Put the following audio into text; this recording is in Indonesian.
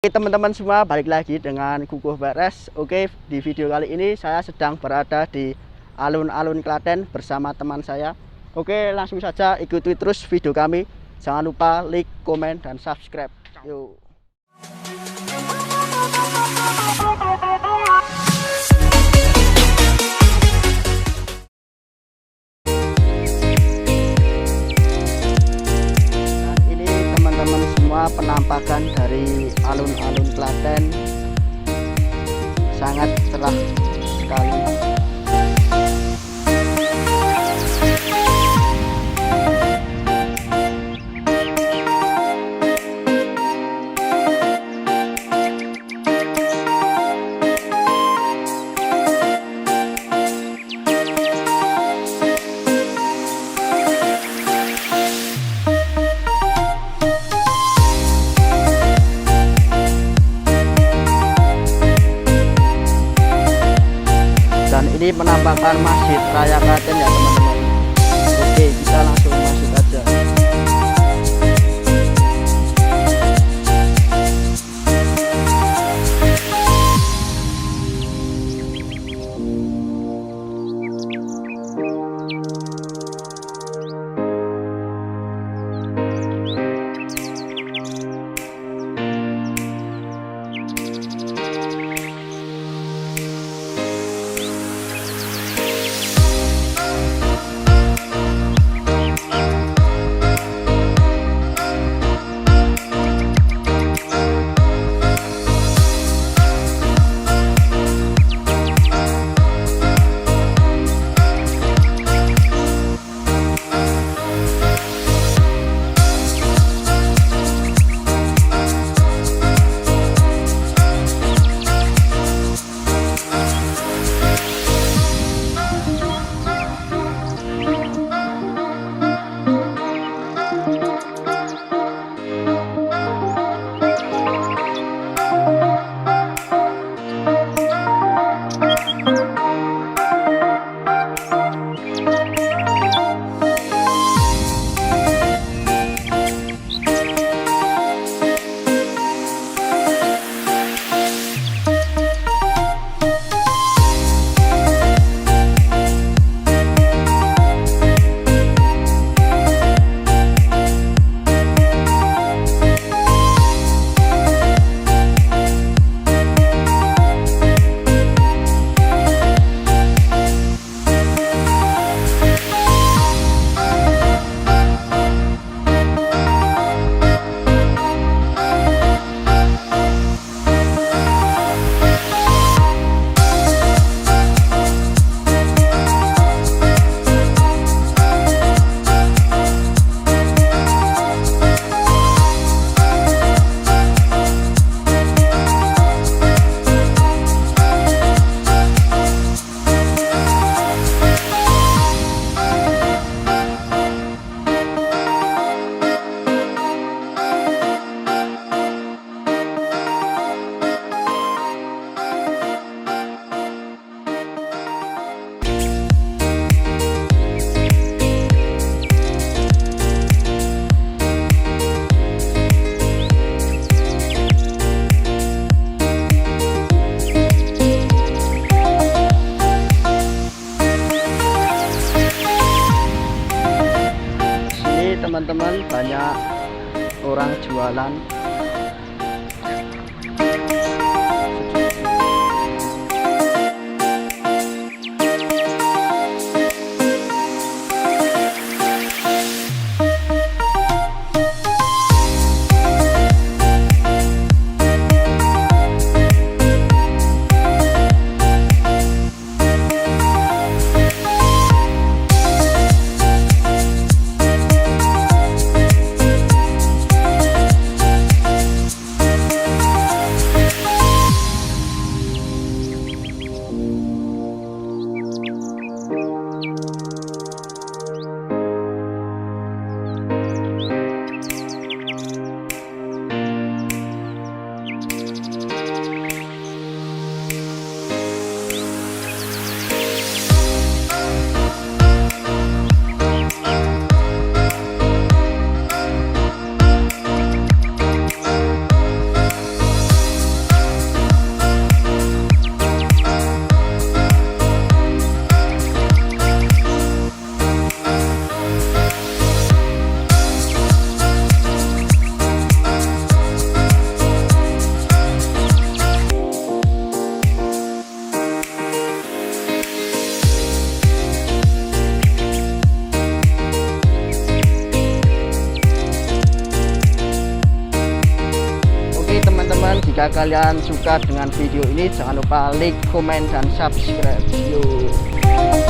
Oke teman-teman semua, balik lagi dengan Kukuh Beres. Oke, di video kali ini saya sedang berada di alun-alun Klaten bersama teman saya. Oke, langsung saja ikuti terus video kami. Jangan lupa like, komen, dan subscribe. Yuk. Penampakan dari alun-alun Klaten sangat cerah sekali. Ini penampakan Masjid Raya Klaten ya teman-teman. Oke, kita langsung masuk aja. Teman-teman, banyak orang jualan. Jika kalian suka dengan video ini, jangan lupa like, komen, dan subscribe. Yuk.